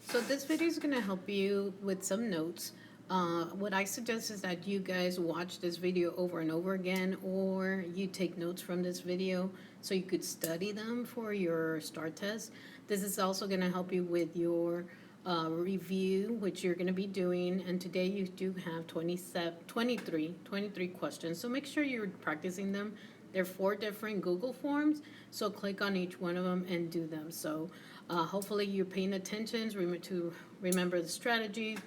So this video is going to help you with some notes. What I suggest is that you guys watch this video over and over again, or you take notes from this video so you could study them for your STAAR test. This is also going to help you with your review, which you're going to be doing. And today you do have 23 questions. So make sure you're practicing them. There are 4 different Google forms, so click on each one of them and do them. So hopefully you're paying attention to remember the strategies.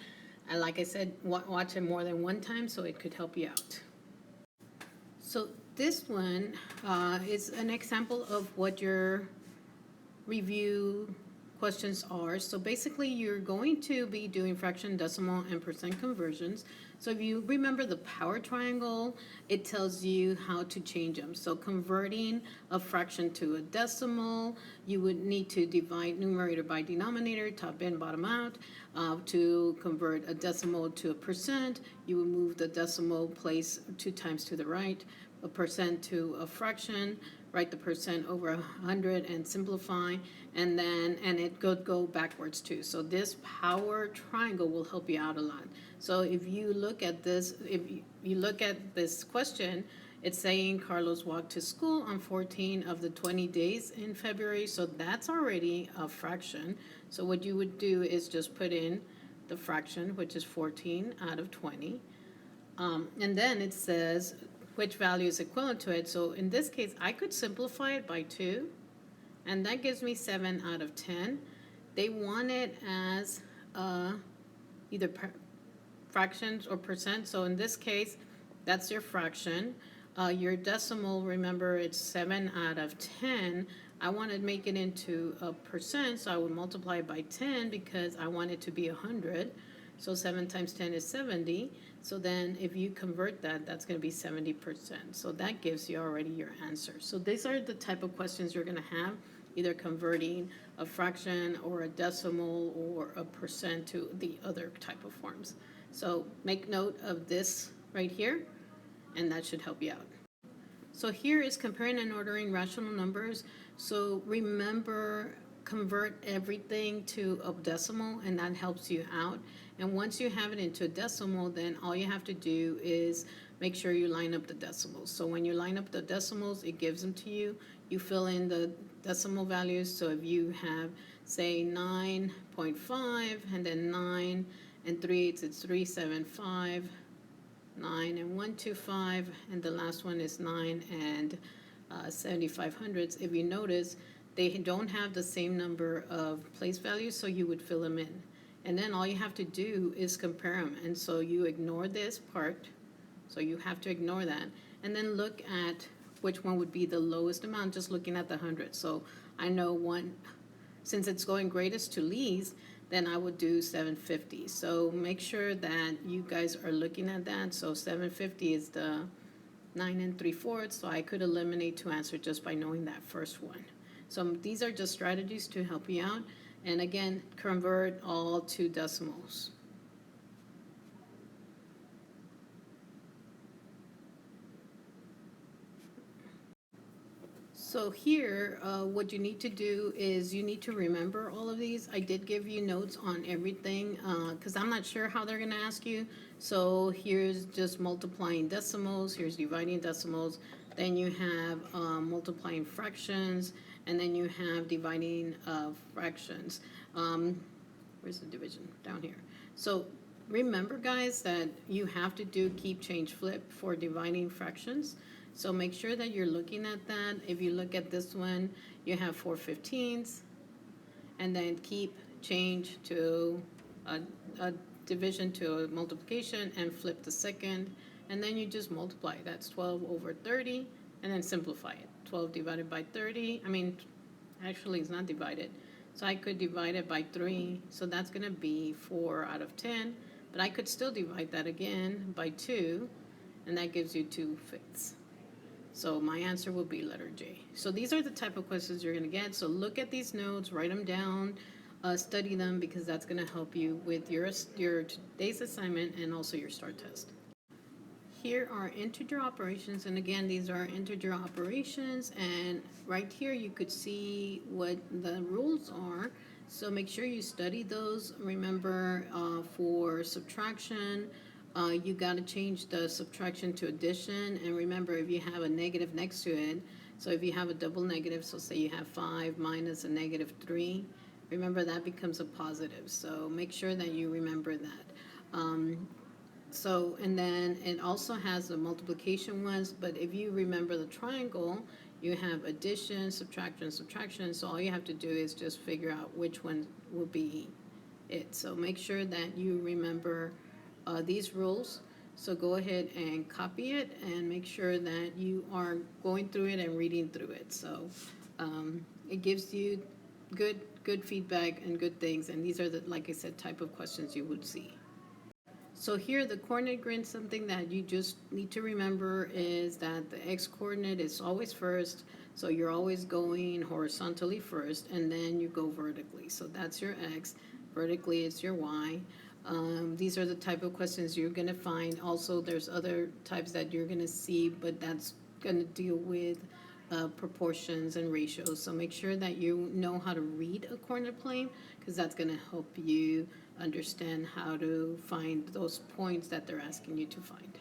And like I said, watch it more than one time so it could help you out. So this one is an example of what your review questions are. So basically you're going to be doing fraction, decimal, and percent conversions. So if you remember the power triangle, it tells you how to change them. So converting a fraction to a decimal, you would need to divide numerator by denominator, top in, bottom out. To convert a decimal to a percent, you would move the decimal place 2 times to the right, a percent to a fraction, write the percent over 100 and simplify, and it could go backwards too. So this power triangle will help you out a lot. So if you look at this, question, it's saying Carlos walked to school on 14 of the 20 days in February. So that's already a fraction. So what you would do is just put in the fraction, which is 14 out of 20. And then it says which value is equivalent to it. So in this case, I could simplify it by 2, and that gives me 7 out of 10. They want it as either fractions or percent. So in this case, that's your fraction. Your decimal, remember, it's 7 out of 10. I want to make it into a percent, so I would multiply it by 10 because I want it to be 100. So 7 times 10 is 70. So then if you convert that, that's going to be 70%. So that gives you already your answer. So these are the type of questions you're going to have, either converting a fraction or a decimal or a percent to the other type of forms. So make note of this right here, and that should help you out. So here is comparing and ordering rational numbers. So remember, convert everything to a decimal, and that helps you out. And once you have it into a decimal, then all you have to do is make sure you line up the decimals. So when you line up the decimals, it gives them to you. You fill in the decimal values. So if you have, say, 9.5 and then 9 and 3/8, it's 375, 9 and 125, and the last one is 9 and 75 hundredths. If you notice, they don't have the same number of place values, so you would fill them in. And then all you have to do is compare them. And so you ignore this part, so you have to ignore that. And then look at which one would be the lowest amount, just looking at the hundred. So I know one, since it's going greatest to least, then I would do 750. So make sure that you guys are looking at that. So 750 is the 9 3/4, so I could eliminate 2 answers just by knowing that first one. So these are just strategies to help you out. And again, convert all to decimals. So here, what you need to do is you need to remember all of these. I did give you notes on everything because I'm not sure how they're going to ask you. So here's just multiplying decimals. Here's dividing decimals. Then you have multiplying fractions. And then you have dividing fractions. Where's the division? Down here. So remember, guys, that you have to do keep, change, flip for dividing fractions. So make sure that you're looking at that. If you look at this one, you have 4/15, and then keep, change to a division to a multiplication, and flip the second, and then you just multiply. That's 12 over 30, and then simplify it. 12 divided by 30, actually it's not divided. So I could divide it by 3, so that's going to be 4 out of 10, but I could still divide that again by 2, and that gives you 2/5. So my answer will be letter J. So these are the type of questions you're going to get. So look at these notes, write them down, study them, because that's going to help you with your today's assignment and also your STAAR test. Here are integer operations, and again, these are integer operations, and right here you could see what the rules are. So make sure you study those. Remember, for subtraction, you got to change the subtraction to addition. And remember, if you have a negative next to it, so if you have a double negative, so say you have 5 minus a negative 3, remember that becomes a positive. So make sure that you remember that. And then it also has the multiplication ones, but if you remember the triangle, you have addition, subtraction, subtraction. So all you have to do is just figure out which one will be it. So make sure that you remember these rules. So go ahead and copy it and make sure that you are going through it and reading through it. So it gives you good feedback and good things. And these are the, like I said, type of questions you would see. So here, the coordinate grid, something that you just need to remember is that the x-coordinate is always first, so you're always going horizontally first, and then you go vertically. So that's your x, vertically it's your y. These are the type of questions you're going to find. Also, there's other types that you're going to see, but that's going to deal with proportions and ratios. So make sure that you know how to read a coordinate plane, because that's going to help you understand how to find those points that they're asking you to find.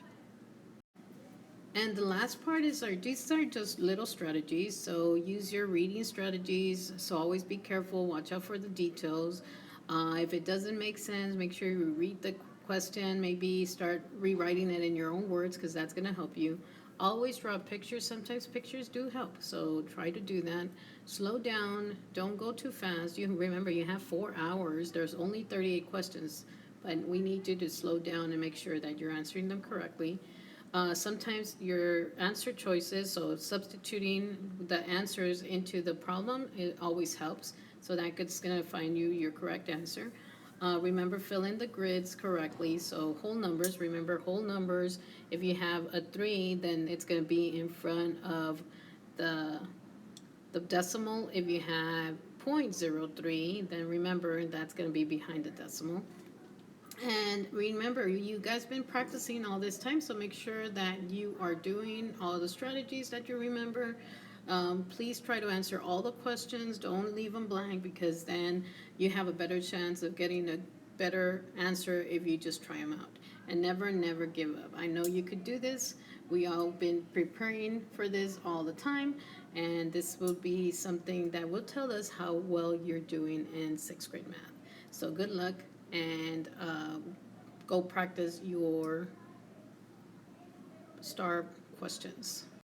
And the last part is these are just little strategies. So use your reading strategies. So always be careful, watch out for the details. If it doesn't make sense, make sure you read the question, maybe start rewriting it in your own words, because that's going to help you. Always draw pictures. Sometimes pictures do help, so try to do that. Slow down, don't go too fast. You remember, you have 4 hours, there's only 38 questions, but we need you to slow down and make sure that you're answering them correctly. Sometimes your answer choices, so substituting the answers into the problem, it always helps. So that's going to find you your correct answer. Remember, fill in the grids correctly. So whole numbers, remember whole numbers. If you have a 3, then it's going to be in front of the decimal. If you have 0.03, then remember that's going to be behind the decimal. And remember, you guys been practicing all this time, so make sure that you are doing all the strategies that you remember. Please try to answer all the questions. Don't leave them blank, because then you have a better chance of getting a better answer if you just try them out. And never, never give up. I know you could do this. We all been preparing for this all the time, and this will be something that will tell us how well you're doing in 6th grade math. So good luck, and go practice your STAAR questions.